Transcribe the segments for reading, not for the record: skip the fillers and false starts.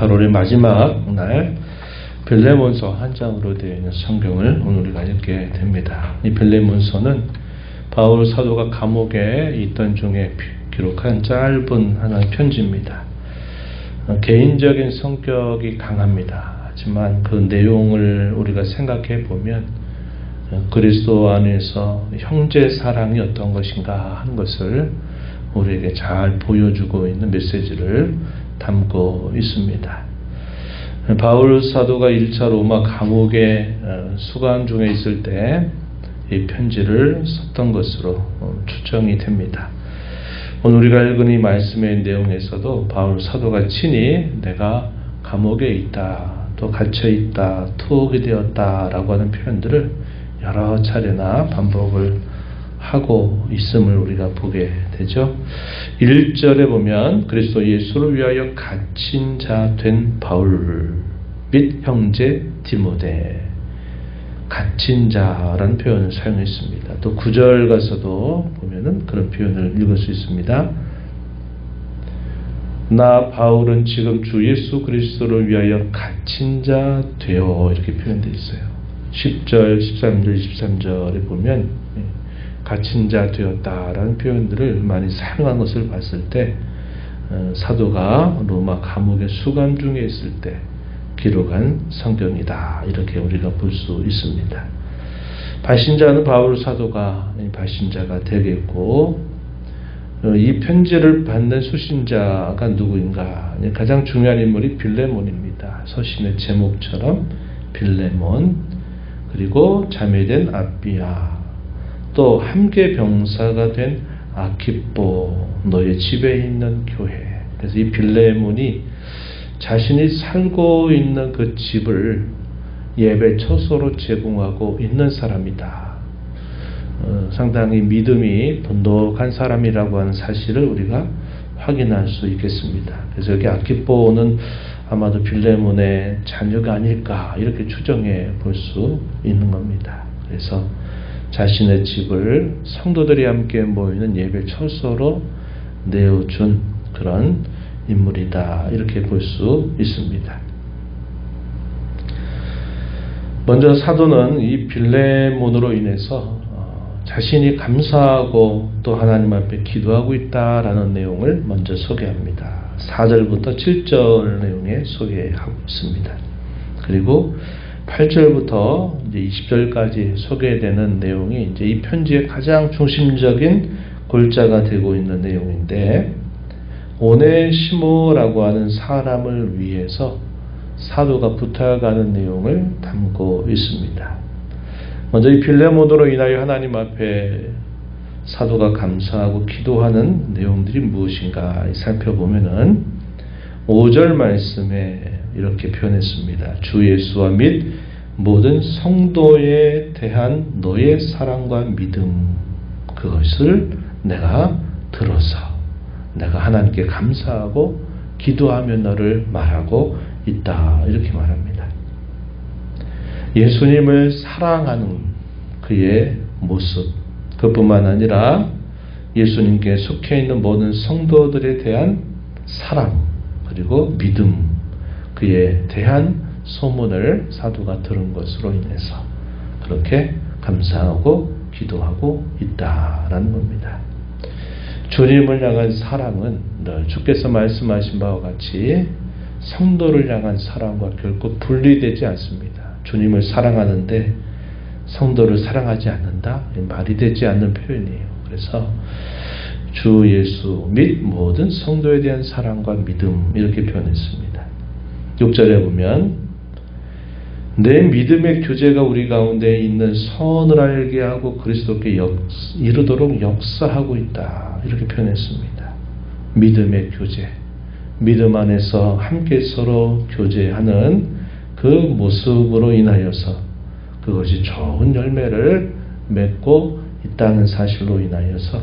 8월의 마지막 날 빌레몬서 한 장으로 되어 있는 성경을 오늘 우리가 읽게 됩니다. 이 빌레몬서는 바울 사도가 감옥에 있던 중에 기록한 짧은 하나의 편지입니다. 개인적인 성격이 강합니다. 하지만 그 내용을 우리가 생각해 보면 그리스도 안에서 형제 사랑이 어떤 것인가 하는 것을 우리에게 잘 보여주고 있는 메시지를 담고 있습니다. 바울 사도가 1차 로마 감옥에 수감 중에 있을 때 이 편지를 썼던 것으로 추정이 됩니다. 오늘 우리가 읽은 이 말씀의 내용에서도 바울 사도가 친히 내가 감옥에 있다, 또 갇혀 있다, 투옥이 되었다 라고 하는 표현들을 여러 차례나 반복을 하고 있음을 우리가 보게 되죠. 1절에 보면 그리스도 예수를 위하여 갇힌 자 된 바울 및 형제 디모데, 갇힌 자라는 표현을 사용했습니다. 또 9절 가서도 보면은 그런 표현을 읽을 수 있습니다. 나 바울은 지금 주 예수 그리스도를 위하여 갇힌 자 되어, 이렇게 표현되어 있어요. 10절, 13절, 13절에 보면 갇힌 자 되었다라는 표현들을 많이 사용한 것을 봤을 때 사도가 로마 감옥에 수감 중에 있을 때 기록한 성경이다, 이렇게 우리가 볼 수 있습니다. 발신자는 바울 사도가 발신자가 되겠고, 이 편지를 받는 수신자가 누구인가? 가장 중요한 인물이 빌레몬입니다. 서신의 제목처럼 빌레몬, 그리고 자매된 아비아, 또 함께 병사가 된 아키뽀, 너의 집에 있는 교회. 그래서 이 빌레몬이 자신이 살고 있는 그 집을 예배 처소로 제공하고 있는 사람이다. 상당히 믿음이 돈독한 사람이라고 하는 사실을 우리가 확인할 수 있겠습니다. 그래서 여기 아키뽀는 아마도 빌레몬의 자녀가 아닐까, 이렇게 추정해 볼 수 있는 겁니다. 그래서 자신의 집을 성도들이 함께 모이는 예배 처소로 내어준 그런 인물이다, 이렇게 볼 수 있습니다. 먼저 사도는 이 빌레몬으로 인해서 자신이 감사하고 또 하나님 앞에 기도하고 있다라는 내용을 먼저 소개합니다. 4절부터 7절 내용에 소개하고 있습니다. 그리고 8절부터 이제 20절까지 소개되는 내용이 이제 이 편지의 가장 중심적인 골자가 되고 있는 내용인데, 오네시모라고 하는 사람을 위해서 사도가 부탁하는 내용을 담고 있습니다. 먼저 이 빌레몬으로 인하여 하나님 앞에 사도가 감사하고 기도하는 내용들이 무엇인가 살펴보면은 5절 말씀에 이렇게 표현했습니다. 주 예수와 및 모든 성도에 대한 너의 사랑과 믿음, 그것을 내가 들어서 내가 하나님께 감사하고 기도하며 너를 말하고 있다, 이렇게 말합니다. 예수님을 사랑하는 그의 모습, 그뿐만 아니라 예수님께 속해 있는 모든 성도들에 대한 사랑, 그리고 믿음, 그에 대한 소문을 사도가 들은 것으로 인해서 그렇게 감사하고 기도하고 있다라는 겁니다. 주님을 향한 사랑은 늘 주께서 말씀하신 바와 같이 성도를 향한 사랑과 결코 분리되지 않습니다. 주님을 사랑하는데 성도를 사랑하지 않는다? 말이 되지 않는 표현이에요. 그래서 주 예수 및 모든 성도에 대한 사랑과 믿음, 이렇게 표현했습니다. 6절에 보면 내 믿음의 교제가 우리 가운데 있는 선을 알게 하고 그리스도께 이르도록 역사하고 있다, 이렇게 표현했습니다. 믿음의 교제, 믿음 안에서 함께 서로 교제하는 그 모습으로 인하여서 그것이 좋은 열매를 맺고 있다는 사실로 인하여서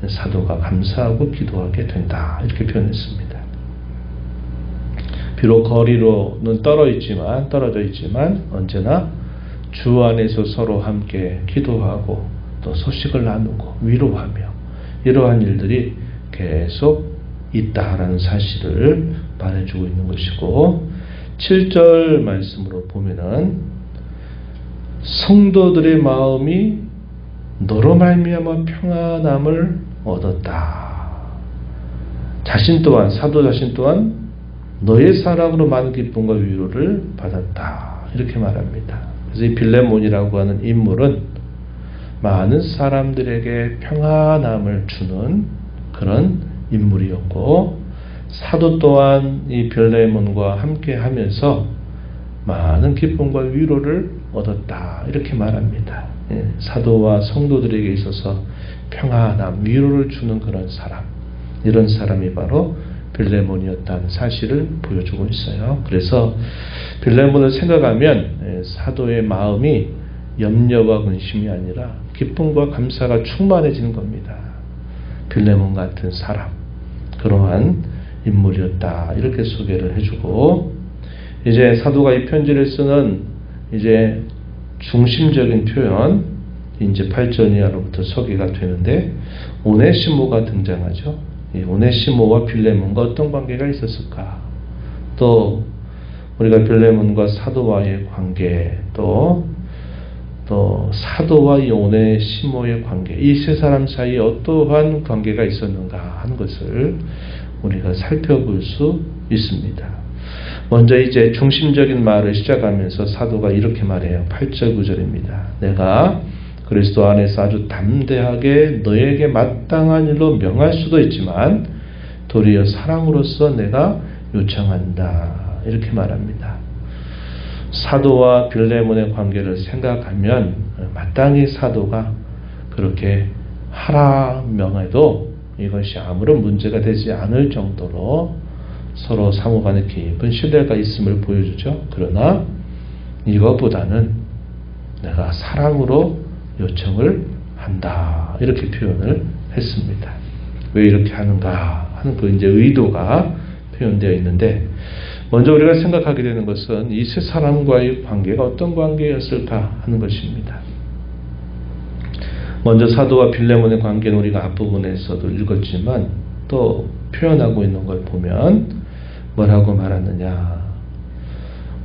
사도가 감사하고 기도하게 된다, 이렇게 표현했습니다. 비록 거리로는 떨어져 있지만 언제나 주 안에서 서로 함께 기도하고 또 소식을 나누고 위로하며 이러한 일들이 계속 있다라는 사실을 말해주고 있는 것이고 7절 말씀으로 보면은 성도들의 마음이 너로 말미암아 평안함을 얻었다. 자신 또한 사도 자신 또한 너의 사랑으로 많은 기쁨과 위로를 받았다. 이렇게 말합니다. 그래서 이 빌레몬이라고 하는 인물은 많은 사람들에게 평안함을 주는 그런 인물이었고 사도 또한 이 빌레몬과 함께 하면서 많은 기쁨과 위로를 얻었다. 이렇게 말합니다. 사도와 성도들에게 있어서 평안함, 위로를 주는 그런 사람, 이런 사람이 바로 빌레몬이었다는 사실을 보여주고 있어요. 그래서 빌레몬을 생각하면 사도의 마음이 염려와 근심이 아니라 기쁨과 감사가 충만해지는 겁니다. 빌레몬 같은 사람, 그러한 인물이었다. 이렇게 소개를 해주고 이제 사도가 이 편지를 쓰는 이제 중심적인 표현 이제 8절 이하로부터 소개가 되는데 오네시모가 등장하죠. 이 오네시모와 빌레몬과 어떤 관계가 있었을까? 또 우리가 빌레몬과 사도와의 관계, 또 사도와 이 오네시모의 관계, 이 세 사람 사이에 어떠한 관계가 있었는가 하는 것을 우리가 살펴볼 수 있습니다. 먼저 이제 중심적인 말을 시작하면서 사도가 이렇게 말해요. 8절 9절입니다. 내가 그리스도 안에서 아주 담대하게 너에게 마땅한 일로 명할 수도 있지만 도리어 사랑으로서 내가 요청한다. 이렇게 말합니다. 사도와 빌레몬의 관계를 생각하면 마땅히 사도가 그렇게 하라 명해도 이것이 아무런 문제가 되지 않을 정도로 서로 상호간에 깊은 신뢰가 있음을 보여주죠. 그러나 이것보다는 내가 사랑으로 요청을 한다. 이렇게 표현을 했습니다. 왜 이렇게 하는가 하는 그 이제 의도가 표현되어 있는데 먼저 우리가 생각하게 되는 것은 이 세 사람과의 관계가 어떤 관계였을까 하는 것입니다. 먼저 사도와 빌레몬의 관계는 우리가 앞부분에서도 읽었지만 또 표현하고 있는 걸 보면 뭐라고 말하느냐.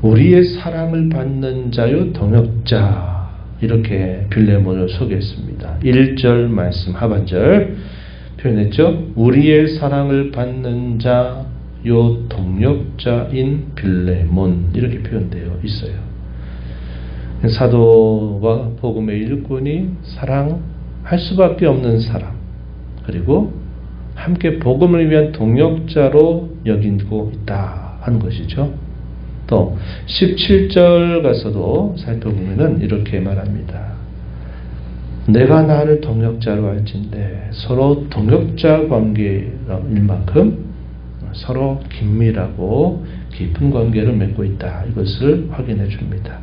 우리의 사랑을 받는 자요 동역자. 이렇게 빌레몬을 소개했습니다. 1절 말씀 하반절 표현했죠. 우리의 사랑을 받는 자 요 동역자인 빌레몬 이렇게 표현되어 있어요. 사도와 복음의 일꾼이 사랑할 수밖에 없는 사람, 그리고 함께 복음을 위한 동역자로 여기고 있다 하는 것이죠. 또 17절 가서도 살펴보면 이렇게 말합니다. 내가 나를 동역자로 할진대 서로 동역자 관계일 만큼 서로 긴밀하고 깊은 관계를 맺고 있다. 이것을 확인해 줍니다.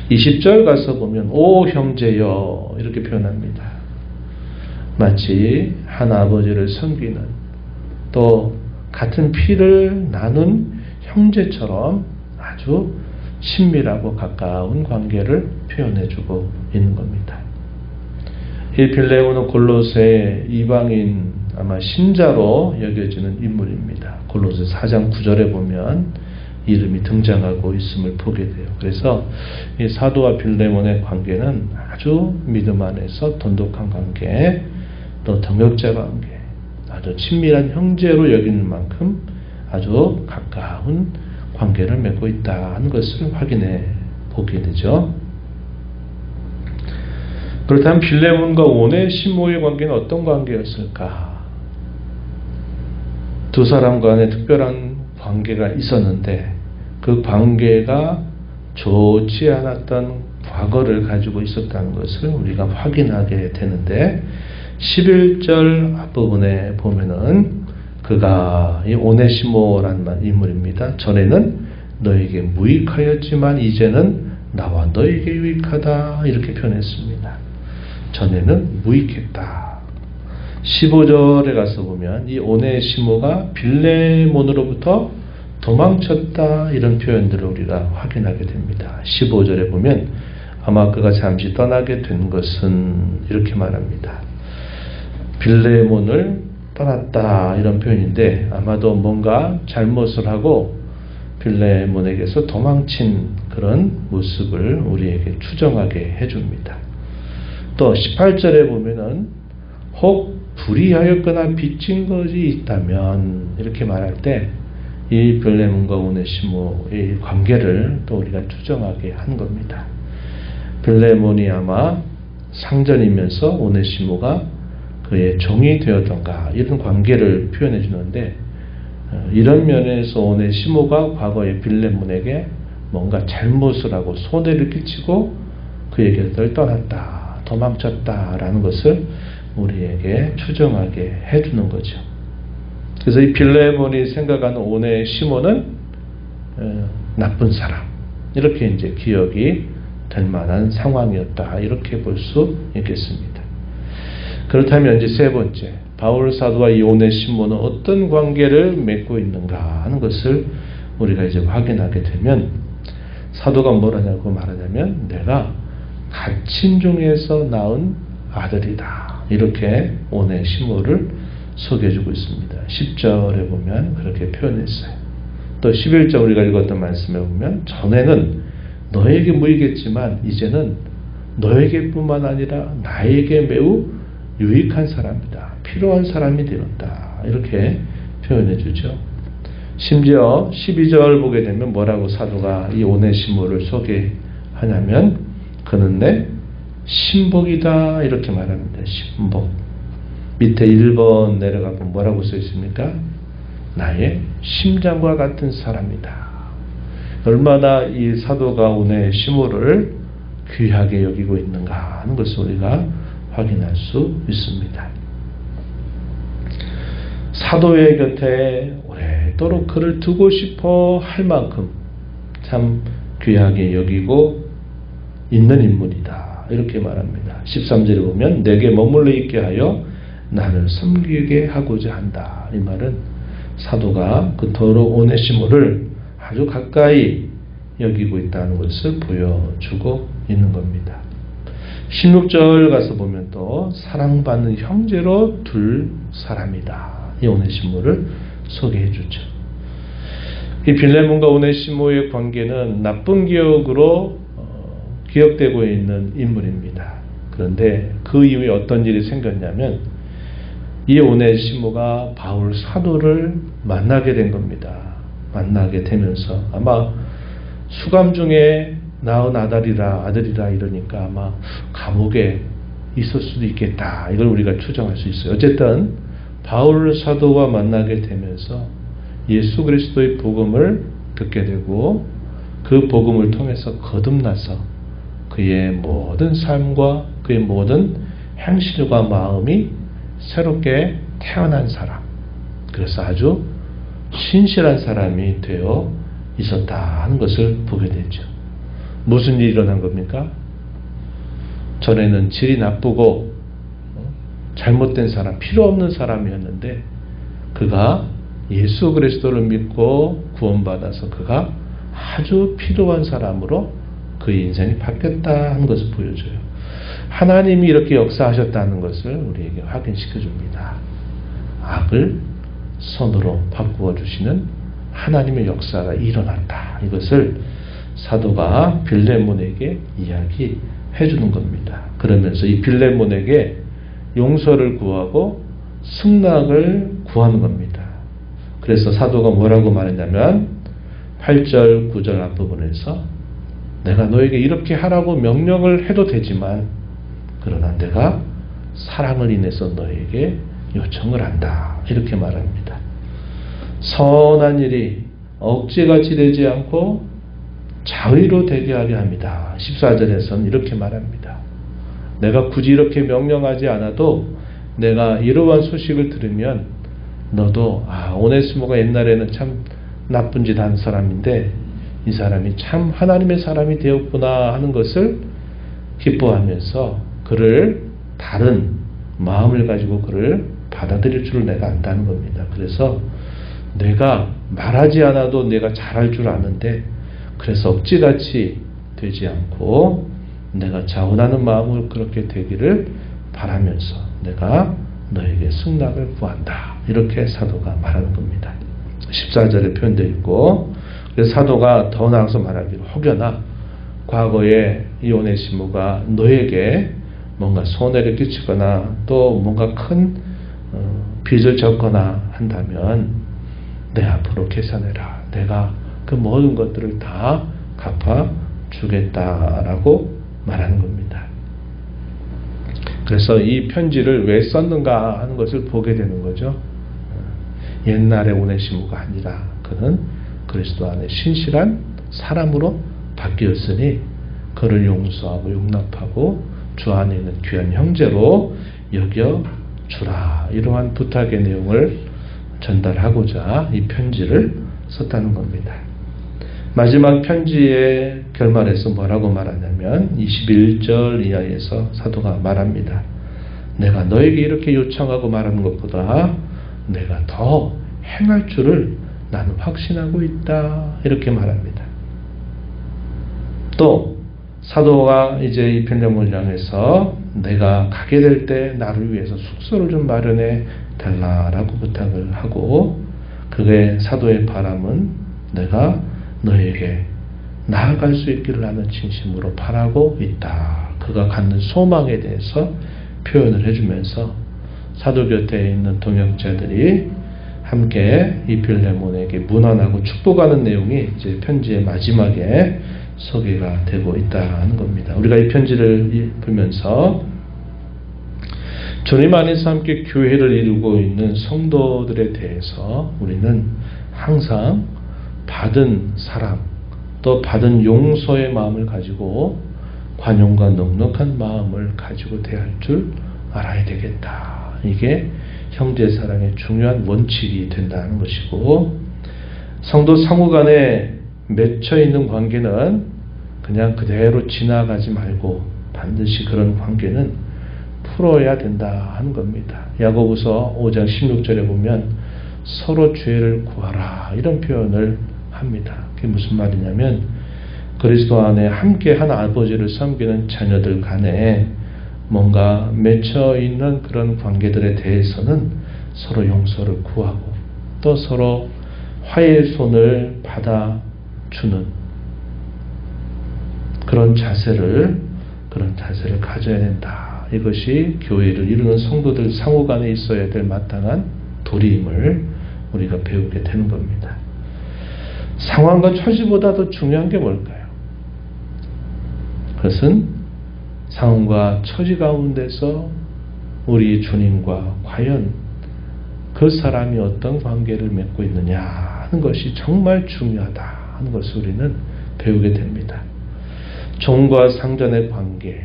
20절 가서 보면 오 형제여 이렇게 표현합니다. 마치 한 아버지를 섬기는 또 같은 피를 나눈 형제처럼 아주 친밀하고 가까운 관계를 표현해 주고 있는 겁니다. 이 빌레몬은 골로새 이방인 아마 신자로 여겨지는 인물입니다. 골로새 4장 9절에 보면 이름이 등장하고 있음을 보게 돼요. 그래서 이 사도와 빌레몬의 관계는 아주 믿음 안에서 돈독한 관계, 또 동역자 관계, 아주 친밀한 형제로 여기는 만큼 아주 가까운 관계를 맺고 있다는 것을 확인해 보게 되죠. 그렇다면 빌레몬과 오네시모의 관계는 어떤 관계였을까? 두 사람 간에 특별한 관계가 있었는데 그 관계가 좋지 않았던 과거를 가지고 있었다는 것을 우리가 확인하게 되는데 11절 앞부분에 보면은 그가 이 오네시모라는 인물입니다. 전에는 너에게 무익하였지만 이제는 나와 너에게 유익하다 이렇게 표현했습니다. 전에는 무익했다. 15절에 가서 보면 이 오네시모가 빌레몬으로부터 도망쳤다 이런 표현들을 우리가 확인하게 됩니다. 15절에 보면 아마 그가 잠시 떠나게 된 것은 이렇게 말합니다. 빌레몬을 떠났다 이런 표현인데 아마도 뭔가 잘못을 하고 빌레몬에게서 도망친 그런 모습을 우리에게 추정하게 해줍니다. 또 18절에 보면은 혹 불의하였거나 빚진 것이 있다면 이렇게 말할 때 이 빌레몬과 오네시모의 관계를 또 우리가 추정하게 한 겁니다. 빌레몬이 아마 상전이면서 오네시모가 그의 종이 되었던가 이런 관계를 표현해 주는데 이런 면에서 오네시모가 과거에 빌레몬에게 뭔가 잘못을 하고 손해를 끼치고 그에게서 떠났다, 도망쳤다라는 것을 우리에게 추정하게 해주는 거죠. 그래서 이 빌레몬이 생각하는 오네시모는 나쁜 사람 이렇게 이제 기억이 될 만한 상황이었다 이렇게 볼 수 있겠습니다. 그렇다면 이제 세 번째 바울 사도와 이 오네시모는 어떤 관계를 맺고 있는가 하는 것을 우리가 이제 확인하게 되면 사도가 뭐라냐고 말하냐면 내가 갇힌 중에서 낳은 아들이다 이렇게 오네시모를 소개해주고 있습니다. 10절에 보면 그렇게 표현했어요. 또 11절 우리가 읽었던 말씀에 보면 전에는 너에게 무익했지만 이제는 너에게뿐만 아니라 나에게 매우 유익한 사람이다. 필요한 사람이 되었다. 이렇게 표현해 주죠. 심지어 12절 보게 되면 뭐라고 사도가 이 오네시모를 소개하냐면 그는 내 신복이다 이렇게 말합니다. 신복. 밑에 1번 내려가면 뭐라고 써 있습니까? 나의 심장과 같은 사람이다. 얼마나 이 사도가 오네시모를 귀하게 여기고 있는가 하는 것을 우리가 확인할 수 있습니다. 사도의 곁에 오래도록 그를 두고 싶어 할 만큼 참 귀하게 여기고 있는 인물이다. 이렇게 말합니다. 13절에 보면 내게 머물러 있게 하여 나를 섬기게 하고자 한다. 이 말은 사도가 그토록 오네시모를 아주 가까이 여기고 있다는 것을 보여주고 있는 겁니다. 16절 가서 보면 또 사랑받는 형제로 둘 사람이다. 이 오네시모를 소개해 주죠. 이 빌레몬과 오네시모의 관계는 나쁜 기억으로 기억되고 있는 인물입니다. 그런데 그 이후에 어떤 일이 생겼냐면 이 오네시모가 바울 사도를 만나게 된 겁니다. 만나게 되면서 아마 수감 중에 낳은 아들이라 이러니까 아마 감옥에 있을 수도 있겠다. 이걸 우리가 추정할 수 있어요. 어쨌든 바울 사도와 만나게 되면서 예수 그리스도의 복음을 듣게 되고 그 복음을 통해서 거듭나서 그의 모든 삶과 그의 모든 행실과 마음이 새롭게 태어난 사람, 그래서 아주 신실한 사람이 되어 있었다 하는 것을 보게 되죠. 무슨 일이 일어난 겁니까? 전에는 질이 나쁘고 잘못된 사람, 필요 없는 사람이었는데 그가 예수 그리스도를 믿고 구원받아서 그가 아주 필요한 사람으로 그의 인생이 바뀌었다 하는 것을 보여줘요. 하나님이 이렇게 역사하셨다는 것을 우리에게 확인시켜 줍니다. 악을 선으로 바꾸어 주시는 하나님의 역사가 일어났다. 이것을 사도가 빌레몬에게 이야기해 주는 겁니다. 그러면서 이 빌레몬에게 용서를 구하고 승낙을 구하는 겁니다. 그래서 사도가 뭐라고 말했냐면 8절 9절 앞부분에서 내가 너에게 이렇게 하라고 명령을 해도 되지만 그러나 내가 사랑을 인해서 너에게 요청을 한다. 이렇게 말합니다. 선한 일이 억지같이 되지 않고 자의로 되게 하게 합니다. 14절에서는 이렇게 말합니다. 내가 굳이 이렇게 명령하지 않아도 내가 이러한 소식을 들으면 너도 오네시모가 옛날에는 참 나쁜 짓 한 사람인데 이 사람이 참 하나님의 사람이 되었구나 하는 것을 기뻐하면서 그를 다른 마음을 가지고 그를 받아들일 줄 내가 안다는 겁니다. 그래서 내가 말하지 않아도 내가 잘할 줄 아는데 그래서 억지같이 되지 않고 내가 자원하는 마음으로 그렇게 되기를 바라면서 내가 너에게 승낙을 구한다. 이렇게 사도가 말하는 겁니다. 14절에 표현되어 있고, 그래서 사도가 더 나아가서 말하기를 혹여나 과거에 이 오네시모가 너에게 뭔가 손해를 끼치거나 또 뭔가 큰 빚을 졌거나 한다면 내 앞으로 계산해라. 내가 그 모든 것들을 다 갚아주겠다라고 말하는 겁니다. 그래서 이 편지를 왜 썼는가 하는 것을 보게 되는 거죠. 옛날의 오네시모가 아니라 그는 그리스도 안에 신실한 사람으로 바뀌었으니 그를 용서하고 용납하고 주 안에 있는 귀한 형제로 여겨주라. 이러한 부탁의 내용을 전달하고자 이 편지를 썼다는 겁니다. 마지막 편지의 결말에서 뭐라고 말하냐면 21절 이하에서 사도가 말합니다. 내가 너에게 이렇게 요청하고 말하는 것보다 내가 더 행할 줄을 나는 확신하고 있다. 이렇게 말합니다. 또 사도가 이제 이 필레몬을 향해서 내가 가게 될 때 나를 위해서 숙소를 좀 마련해 달라라고 부탁을 하고, 그의 사도의 바람은 내가 너에게 나아갈 수 있기를 나는 진심으로 바라고 있다. 그가 갖는 소망에 대해서 표현을 해주면서 사도 곁에 있는 동역자들이 함께 이 필레몬에게 문안하고 축복하는 내용이 이제 편지의 마지막에 소개가 되고 있다는 겁니다. 우리가 이 편지를 보면서 주님 안에서 함께 교회를 이루고 있는 성도들에 대해서 우리는 항상 받은 사랑 또 받은 용서의 마음을 가지고 관용과 넉넉한 마음을 가지고 대할 줄 알아야 되겠다. 이게 형제 사랑의 중요한 원칙이 된다는 것이고, 성도 상호 간에 맺혀 있는 관계는 그냥 그대로 지나가지 말고 반드시 그런 관계는 풀어야 된다 하는 겁니다. 야고보서 5장 16절에 보면 서로 죄를 구하라 이런 표현을 합니다. 그게 무슨 말이냐면 그리스도 안에 함께한 아버지를 섬기는 자녀들 간에 뭔가 맺혀 있는 그런 관계들에 대해서는 서로 용서를 구하고 또 서로 화해의 손을 받아주는 그런 자세를 가져야 된다. 이것이 교회를 이루는 성도들 상호 간에 있어야 될 마땅한 도리임을 우리가 배우게 되는 겁니다. 상황과 처지보다 더 중요한 게 뭘까요? 그것은 상황과 처지 가운데서 우리 주님과 과연 그 사람이 어떤 관계를 맺고 있느냐 하는 것이 정말 중요하다 하는 것을 우리는 배우게 됩니다. 종과 상전의 관계,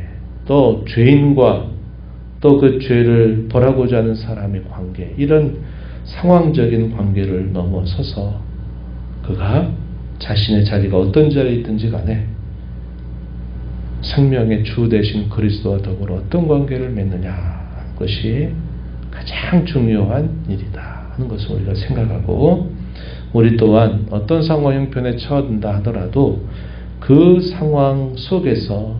또 죄인과 또 그 죄를 벌하고자 하는 사람의 관계, 이런 상황적인 관계를 넘어서서 그가 자신의 자리가 어떤 자리에 있든지 간에 생명의 주 되신 그리스도와 더불어 어떤 관계를 맺느냐 하는 것이 가장 중요한 일이다 하는 것을 우리가 생각하고, 우리 또한 어떤 상황 형편에 처한다 하더라도 그 상황 속에서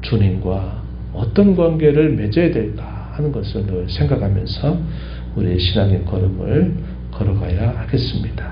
주님과 어떤 관계를 맺어야 될까 하는 것을 늘 생각하면서 우리의 신앙의 걸음을 걸어가야 하겠습니다.